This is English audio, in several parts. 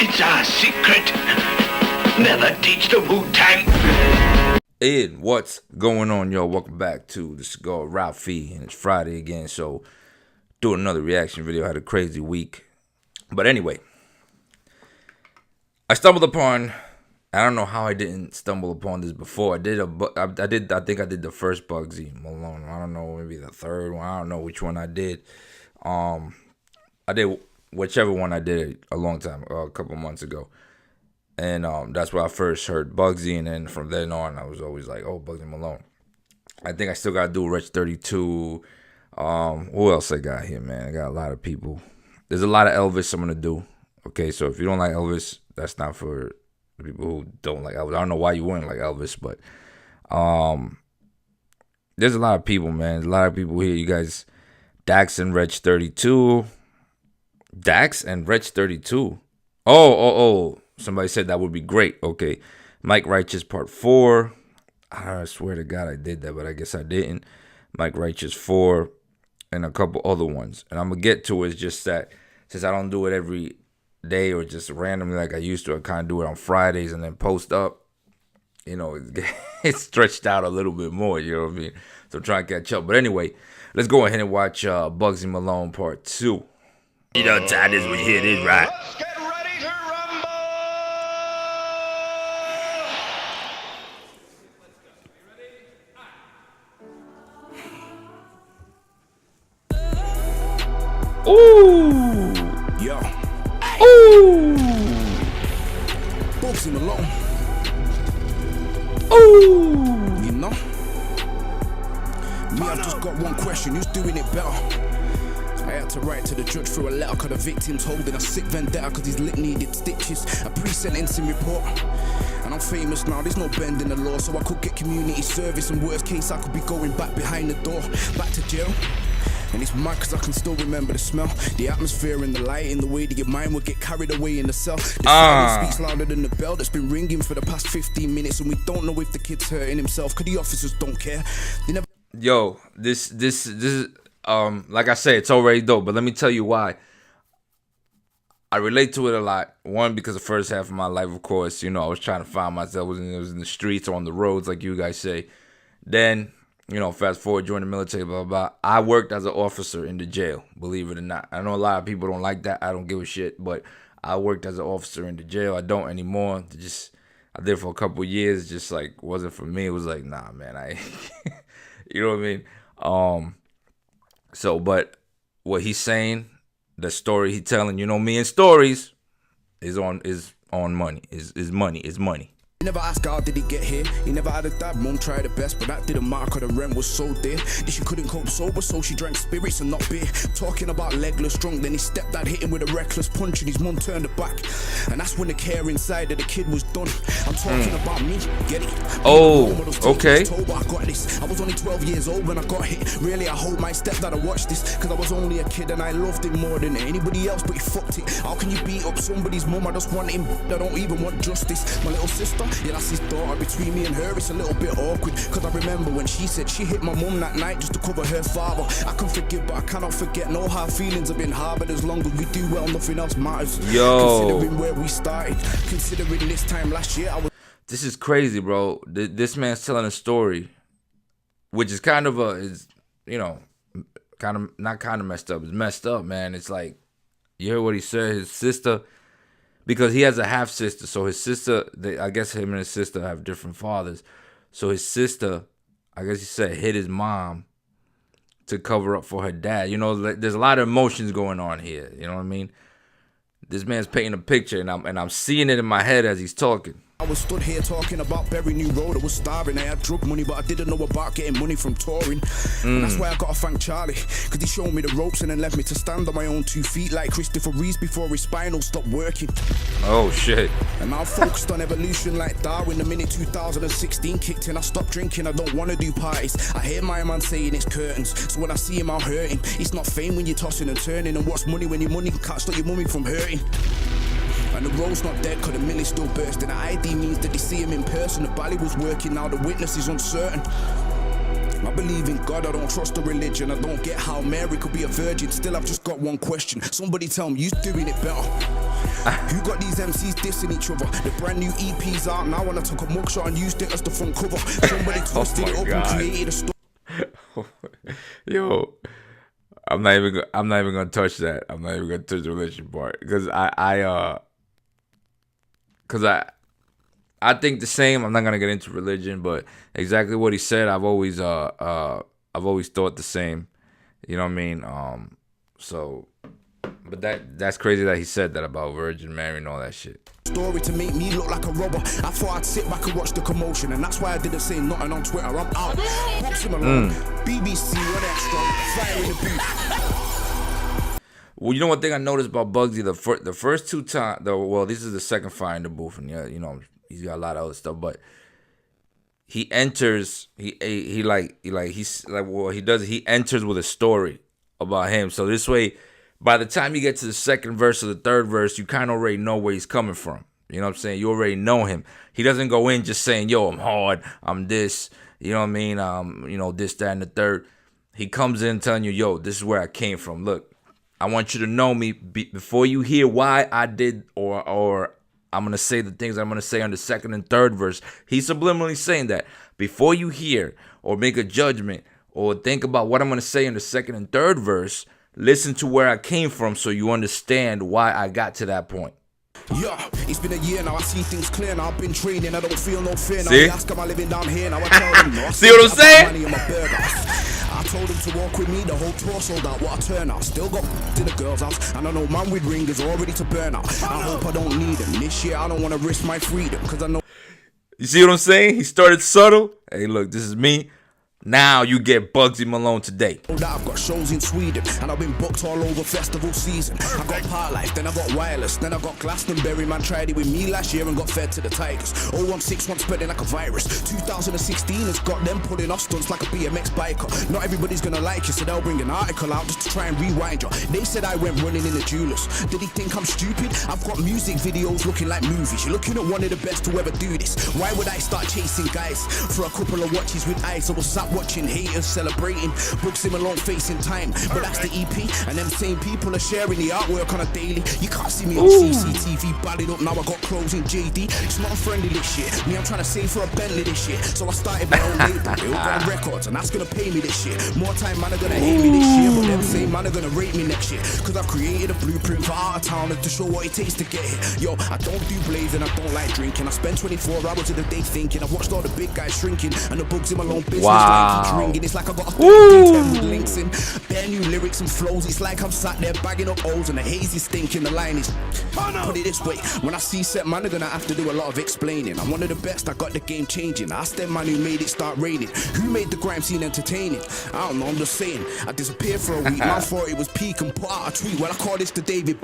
It's our secret. Never teach the Wu-Tang. And what's going on, y'all? Welcome back to the Cigar Ralphie, and it's Friday again, so doing another reaction video. I had a crazy week, but anyway, I stumbled upon. I don't know how I didn't stumble upon this before. I think I did the first Bugzy Malone. I don't know, maybe the third one. I don't know which one I did. I did whichever one I did a long time, a couple months ago. And that's where I first heard Bugzy, and then from then on, I was always like, oh, Bugzy Malone. I think I still got to do Rich 32. Who else I got here, man? I got a lot of people. There's a lot of ELVIS I'm going to do. Okay, so if you don't like ELVIS, that's not for the people who don't like ELVIS. I don't know why you wouldn't like ELVIS, but there's a lot of people, man. There's a lot of people here. You guys, Dax and Reg 32. Dax and Reg 32. Oh. Somebody said that would be great. Okay. Mike Righteous Part 4. I swear to God I did that, but I guess I didn't. Mike Righteous 4 and a couple other ones. And I'm going to get to it. It's just that since I don't do it every day or just randomly like I used to, I kind of do it on Fridays and then post up. You know, it's stretched out a little bit more, you know what I mean? So I'm trying to catch up. But anyway, let's go ahead and watch Bugzy Malone Part 2. You know what time is we hit it, right? Ooh! Yo. Ooh! Bugzy Malone. Ooh! You know? Me, I've just got one question. Who's doing it better? I had to write to the judge through a letter cause the victim's holding a sick vendetta cause his lip needed stitches. A pre-sentencing report. And I'm famous now, there's no bend in the law, so I could get community service, and worst case I could be going back behind the door, back to jail. And it's mad cause I can still remember the smell, the atmosphere and the light, and the way that your mind would get carried away in the cell. The silence speaks louder than the bell that's been ringing for the past 15 minutes, and we don't know if the kid's hurting himself cause the officers don't care. They never. Yo, this is like I said, it's already dope, but let me tell you why. I relate to it a lot. One, because the first half of my life, of course, you know, I was trying to find myself. It was in the streets or on the roads, like you guys say. Then, you know, fast forward, join the military, blah, blah, blah. I worked as an officer in the jail, believe it or not. I know a lot of people don't like that. I don't give a shit, but I worked as an officer in the jail. I don't anymore. I did for a couple of years. Just like wasn't for me. It was like, nah, man. You know what I mean? So, but what he's saying, the story he's telling, you know, me and stories is on money. Is money. He never asked how did he get here. He never had a dad. Mom tried her best, but that didn't matter cause the rent was so dear. She couldn't cope sober, so she drank spirits and not beer. Talking about legless drunk, then his stepdad hit him with a reckless punch and his mum turned her back. And that's when the care inside of the kid was done. I'm talking about me, get it? Oh, okay. I got this. I was only 12 years old when I got hit. Really, I hope my stepdad had watched this cause I was only a kid and I loved him more than anybody else, but he fucked it. How can you beat up somebody's mum? I just want him. I don't even want justice. My little sister, yeah, that's his daughter. Between me and her, it's a little bit awkward cause I remember when she said she hit my mum that night just to cover her father. I can forgive, but I cannot forget. No hard feelings have been harbored. As long as we do well, nothing else matters. Yo, considering where we started, considering this time last year, this is crazy, bro. This man's telling a story, which is kind of not kind of messed up. It's messed up, man. It's like, you heard what he said. His sister, because he has a half sister, so his sister, I guess him and his sister have different fathers. So his sister, I guess he said, hit his mom to cover up for her dad. You know, there's a lot of emotions going on here. You know what I mean? This man's painting a picture, and I'm seeing it in my head as he's talking. I was stood here talking about Berry New Road. I was starving. I had drug money, but I didn't know about getting money from touring. And that's why I gotta thank Charlie, cause he showed me the ropes and then left me to stand on my own 2 feet like Christopher Reeves before his spinal stopped working. Oh shit. And now focused on evolution like Darwin. The minute 2016 kicked in, I stopped drinking. I don't wanna do parties. I hear my man saying it's curtains, so when I see him out hurting, it's not fame when you're tossing and turning. And what's money when your money can't stop your mummy from hurting? And the road's not dead cause the mill is still bursting. The ID means that they see him in person. The bally was working, now the witness is uncertain. I believe in God, I don't trust the religion. I don't get how Mary could be a virgin. Still, I've just got one question. Somebody tell me, who's doing it better? You got these MCs dissing each other. The brand new EP's out now, and I took a mugshot and used it as the front cover. Somebody twisted it up and created a story. Yo, I'm not even gonna touch that. I'm not even gonna touch the religion part because I think the same. I'm not gonna get into religion, but exactly what he said, I've always thought the same. You know what I mean? But that's crazy that he said that about Virgin Mary and all that shit. Story to make me look like a robber. I thought I'd sit back and watch the commotion, and that's why I didn't say nothing on Twitter. I'm out. Bugzy Malone, BBC, one extra, fire in the booth. Well, you know one thing I noticed about Bugzy, the first two times, well, this is the second fire in the booth, and yeah, you know, he's got a lot of other stuff, but he enters, he enters with a story about him. So this way, by the time you get to the second verse or the third verse, you kind of already know where he's coming from. You know what I'm saying? You already know him. He doesn't go in just saying, yo, I'm hard, I'm this, you know what I mean? You know, this, that, and the third. He comes in telling you, yo, this is where I came from. Look, I want you to know me before you hear why I did or I'm going to say the things I'm going to say on the second and third verse. He's subliminally saying that before you hear or make a judgment or think about what I'm going to say in the second and third verse, listen to where I came from so you understand why I got to that point. Yeah, it's been a year now, I see things clear now. I've been training, I don't feel no fear now. See? Ask am I living down here now, I tell them no. See what I'm saying? Money on my burger. I told him to walk with me, the whole tour sold out, what a turnout. Still got to the girl's house, and I know man with ring is all ready to burn out. I hope I don't need them. This year I don't want to risk my freedom, cause I know. You see what I'm saying? He started subtle. Hey, look, this is me. Now you get Bugzy Malone today. I've got shows in Sweden, and I've been booked all over festival season. I got Part Life, then I got Wireless, then I got Glastonbury. Man tried it with me last year and got fed to the Tigers. 016 once spreading like a virus. 2016 has got them pulling off stunts like a BMX biker. Not everybody's gonna like you, so they'll bring an article out just to try and rewind you. They said I went running in the jewelers. Did he think I'm stupid? I've got music videos looking like movies. You're looking at one of the best to ever do this. Why would I start chasing guys for a couple of watches with eyes? I was sat watching haters celebrating, Bugzy Malone facing time, but that's the EP, and them same people are sharing the artwork on a daily. You can't see me on CCTV, balled up, now I got clothes in JD. It's not friendly this shit, me I'm trying to save for a Bentley this shit, so I started my own label, they all got records, and that's gonna pay me this shit. More time man are gonna hate me this year, but them same man are gonna rate me next year, cause I've created a blueprint for out of town to show what it takes to get here. Yo, I don't do blazing, I don't like drinking, I spend 24 hours of the day thinking. I've watched all the big guys shrinking, and the Bugzy Malone business like keeps ringing. It's like I got a 10 with links in, bare new lyrics and flows. It's like I'm sat there bagging up O's and the hazy stinking. The line is, put it this way, when I see set man, they're gonna have to do a lot of explaining. I'm one of the best, I got the game changing. Ask them man who made it start raining. Who made the grime scene entertaining? I don't know, I'm just saying. I disappeared for a week, man thought it was peak and put out a tweet. Well, I call this the David.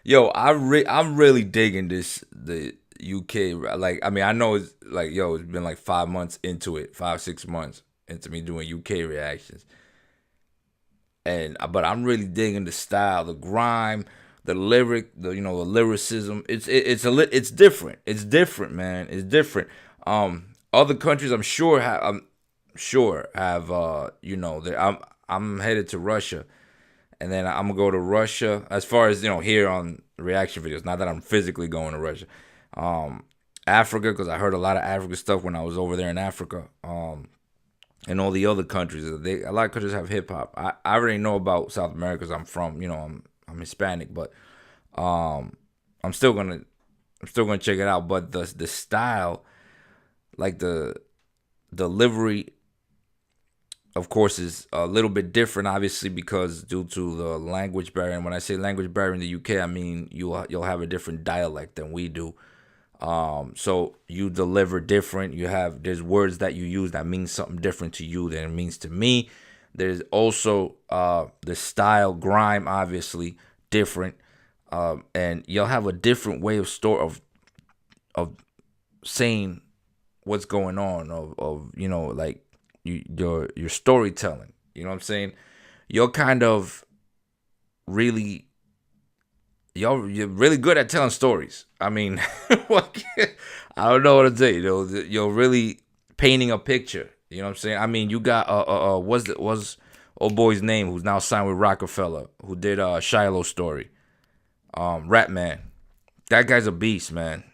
Yo, I'm really digging the UK. Like, I mean, I know it's like, yo, it's been like 5 months into it, 5-6 months into me doing UK reactions, but I'm really digging the style, the grime, the lyric, the lyricism. It's different. It's different, man. It's different. Other countries, I'm sure have I'm headed to Russia, and then I'm gonna go to Russia. As far as here on reaction videos, not that I'm physically going to Russia. Africa, because I heard a lot of African stuff when I was over there in Africa. And all the other countries, a lot of countries have hip hop. I already know about South America because I'm from, I'm Hispanic, but I'm still gonna check it out. But the style, like the delivery, of course, is a little bit different, obviously, because due to the language barrier. And when I say language barrier in the UK, I mean you'll have a different dialect than we do. So you deliver different. There's words that you use that mean something different to you than it means to me. There's also the style, grime, obviously different, and you'll have a different way of saying what's going on, like your storytelling. You know what I'm saying? You're kind of you're really good at telling stories. I mean, I don't know what to say. You're really painting a picture. You know what I'm saying? I mean, you got what's old boy's name who's now signed with Rockefeller, who did Shiloh Story, Rap Man. that guy's a beast, man.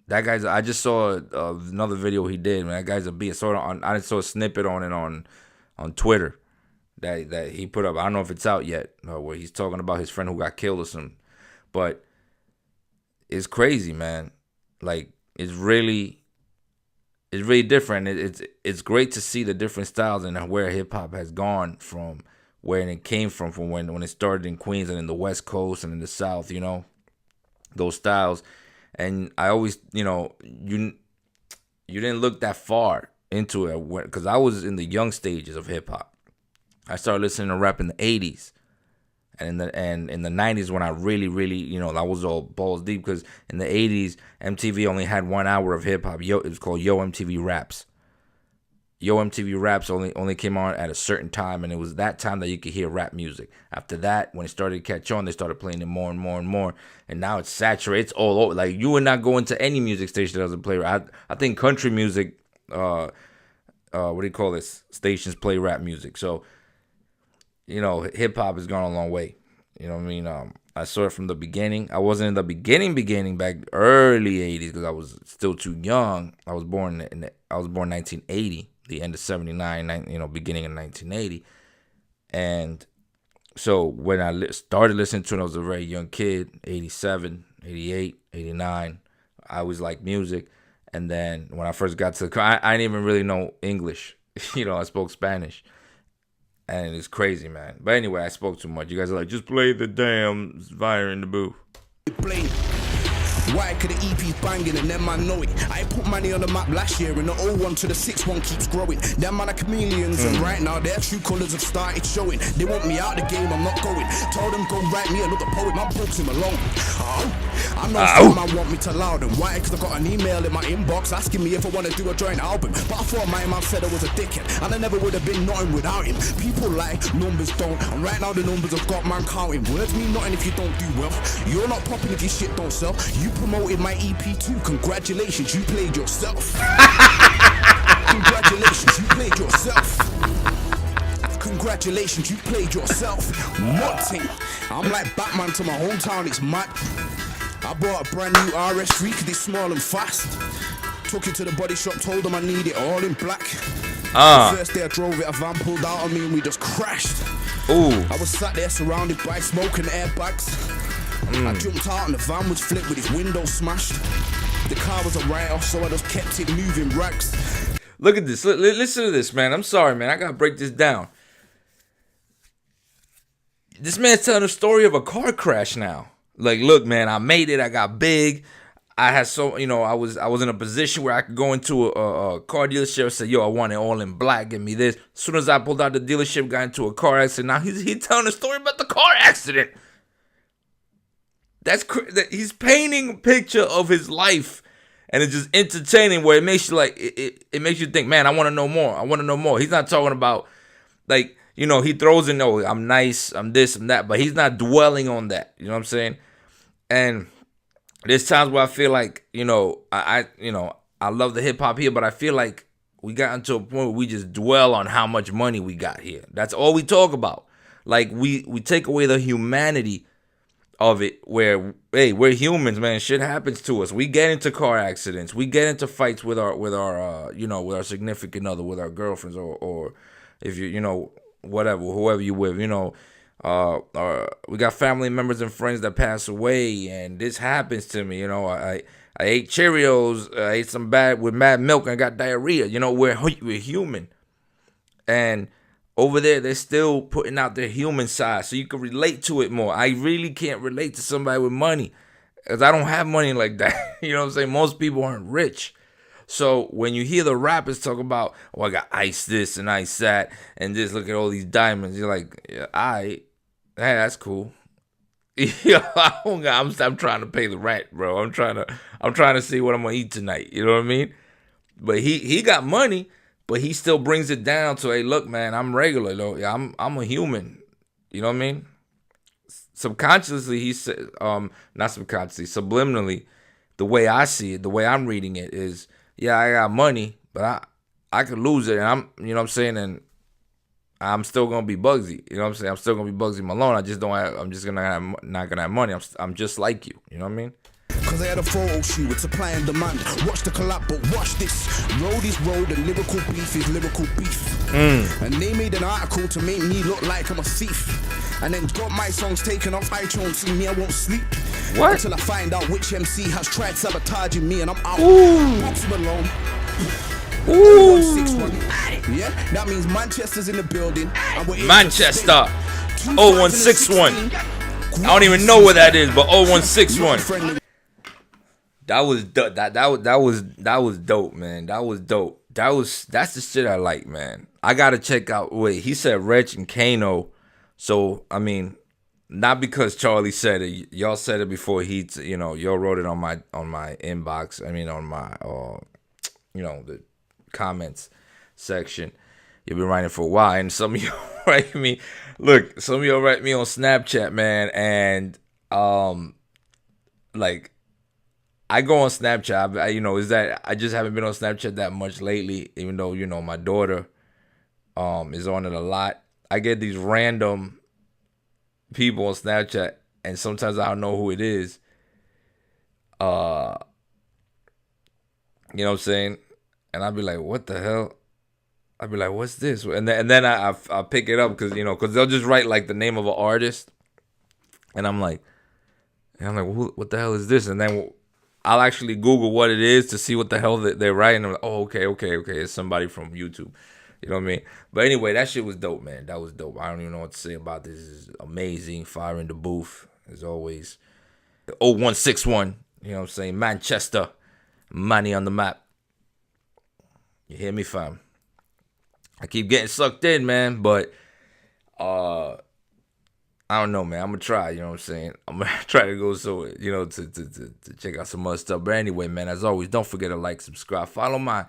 That guy's. I just saw another video he did, man. That guy's a beast. I saw a snippet on it on Twitter that he put up. I don't know if it's out yet, where he's talking about his friend who got killed or something. But it's crazy, man. Like it's really different. It's great to see the different styles and where hip hop has gone from where it came from when it started in Queens and in the West Coast and in the South. You know, those styles. And I always, you know, you didn't look that far into it because I was in the young stages of hip hop. I started listening to rap in the 80s. And in the 90s when I really, you know, I was all balls deep because in the 80s, MTV only had 1 hour of hip hop. It was called Yo MTV Raps. Yo MTV Raps only came on at a certain time, and it was that time that you could hear rap music. After that, when it started to catch on, they started playing it more and more and more. And now it's saturated. It's all over. Like, you would not go into any music station that doesn't play rap. I think country music, what do you call this? Stations play rap music. So, you know, hip hop has gone a long way. You know what I mean? I saw it from the beginning. I wasn't in the beginning back early 80s because I was still too young. I was born 1980, the end of 79, you know, beginning of 1980. And so when I started listening to it, I was a very young kid, 87, 88, 89. I always liked music. And then when I first got to the car, I didn't even really know English. You know, I spoke Spanish. And it's crazy, man. But anyway, I spoke too much. You guys are like, just play the damn fire in the booth. Why could the EP's banging and them man know it? I put money on the map last year and the 01 to the 61 keeps growing. Them man are chameleons and right now their true colours have started showing. They want me out the game, I'm not going. Told them go write me another poem, I'm Bugzy Malone. I know some man want me to allow them. Why? Cause I got an email in my inbox asking me if I want to do a joint album. But I thought my man said I was a dickhead and I never would have been nothing without him. People like numbers don't, and right now the numbers have got man counting. Words mean nothing if you don't do well. You're not popping if your shit don't sell. You promoted my EP too. Congratulations, you played yourself. Congratulations, you played yourself. Congratulations, you played yourself. Nothing. I'm like Batman to my hometown, it's mad. I bought a brand new RS3 cause it's small and fast. Took it to the body shop, told them I need it all in black. The first day I drove it, a van pulled out on me and we just crashed. I was sat there surrounded by smoke and airbags. I jumped out and the van was flipped with its windows smashed. The car was a write-off, so I just kept it moving rags. Look at this. Listen to this, man. I'm sorry, man. I gotta break this down. This man's telling a story of a car crash now. Like, look, man, I made it. I got big. I had so, you know, I was in a position where I could go into a car dealership and say, yo, I want it all in black. Give me this. As soon as I pulled out the dealership, got into a car accident. Now he's telling a story about the car accident. He's painting a picture of his life, and it's just entertaining. Where it makes you like it makes you think, man, I want to know more. I want to know more. He's not talking about like, you know, he throws in, oh, I'm nice, I'm this, I'm that, but he's not dwelling on that. You know what I'm saying? And there's times where I feel like, you know, I love the hip hop here, but I feel like we got into a point where we just dwell on how much money we got here. That's all we talk about. Like we take away the humanity of it, where, hey, we're humans, man. Shit happens to us. We get into car accidents. We get into fights with our with our significant other, with our girlfriends, or if you know, whatever, whoever you with, you know. We got family members and friends that pass away, and this happens to me. You know, I ate Cheerios, I ate some bad with mad milk, and I got diarrhea. You know, we're human, and over there, they're still putting out their human side, so you can relate to it more. I really can't relate to somebody with money, because I don't have money like that. You know what I'm saying? Most people aren't rich. So when you hear the rappers talk about, oh, I got ice this and ice that, and just look at all these diamonds, you're like, yeah, hey, that's cool. I'm trying to pay the rent, bro. I'm trying to see what I'm gonna eat tonight. You know what I mean? But he got money. But he still brings it down to, hey, look, man, I'm regular, though. Yeah, I'm a human. You know what I mean? Subconsciously, he said, not subconsciously, subliminally, the way I see it, the way I'm reading it is, yeah, I got money, but I could lose it, and you know what I'm saying, and I'm still gonna be Bugzy. You know what I'm saying? I'm still gonna be Bugzy Malone. I'm just not gonna have money. I'm just like you. You know what I mean? cause they had a photo shoot with supply and demand. Watch the collab, but watch this. Road is road and lyrical beef is lyrical beef. And they made an article to make me look like I'm a thief. And then got my songs taken off iTunes, see me, I won't sleep. What? Until I find out which MC has tried sabotaging me and I'm out. Bugzy Malone. Ooh. 161. Yeah, that means Manchester's in the building. And we're in Manchester. the state. 0161. I don't even know where that is, but 0161. That was dope. That was dope, man. That was dope. That's the shit I like, man. I gotta check out. Wait, he said Reg and Kano. So I mean, not because Charlie said it. Y'all said it before. Y'all wrote it on my inbox. I mean, on my the comments section. You've been writing for a while, and some of y'all write me. Look, some of y'all write me on Snapchat, man, and like I go on Snapchat. Is that I just haven't been on Snapchat that much lately, even though my daughter is on it a lot. I get these random people on Snapchat, and sometimes I don't know who it is. You know what I'm saying? And I'll be like, what the hell? I'll be like, what's this? And then I pick it up because they'll just write like the name of an artist, and I'm like, what the hell is this? And then I'll actually Google what it is to see what the hell they're writing. I'm like, oh, okay, it's somebody from YouTube. You know what I mean? But anyway, that shit was dope, man. That was dope. I don't even know what to say about this. This is amazing. Fire in the booth, as always. 0161, you know what I'm saying? Manchester, money on the map. You hear me, fam? I keep getting sucked in, man, but I don't know, man. I'm gonna try, you know what I'm saying? I'm gonna try to go to check out some other stuff. But anyway, man, as always, don't forget to like, subscribe, follow my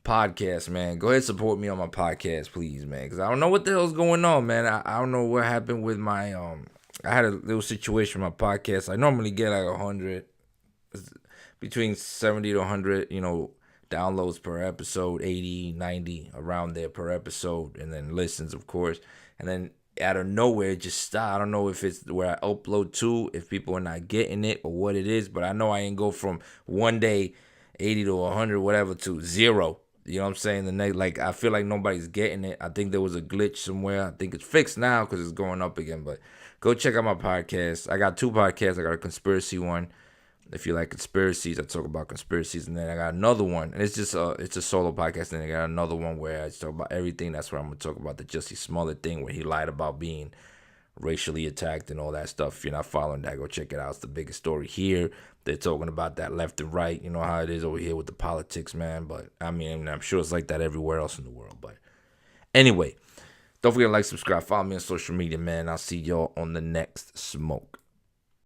podcast, man. Go ahead and support me on my podcast, please, man, because I don't know what the hell's going on, man. I don't know what happened with my I had a little situation with my podcast. I normally get like 100, between 70 to 100, downloads per episode, 80, 90, around there per episode, and then listens, of course. And then out of nowhere, it just stopped. I don't know if it's where I upload to, if people are not getting it or what it is, but I know I ain't go from one day 80 to 100, whatever, to 0. You know what I'm saying? The next, I feel like nobody's getting it. I think there was a glitch somewhere. I think it's fixed now because it's going up again. But go check out my podcast. I got 2 podcasts. I got a conspiracy one. If you like conspiracies, I talk about conspiracies. And then I got another one. And it's just it's a solo podcast. And I got another one where I talk about everything. That's where I'm going to talk about the Jussie Smollett thing where he lied about being racially attacked and all that stuff. If you're not following that, go check it out. It's the biggest story here. They're talking about that left and right. You know how it is over here with the politics, man. But I mean, I'm sure it's like that everywhere else in the world. But anyway, don't forget to like, subscribe, follow me on social media, man. I'll see y'all on the next smoke.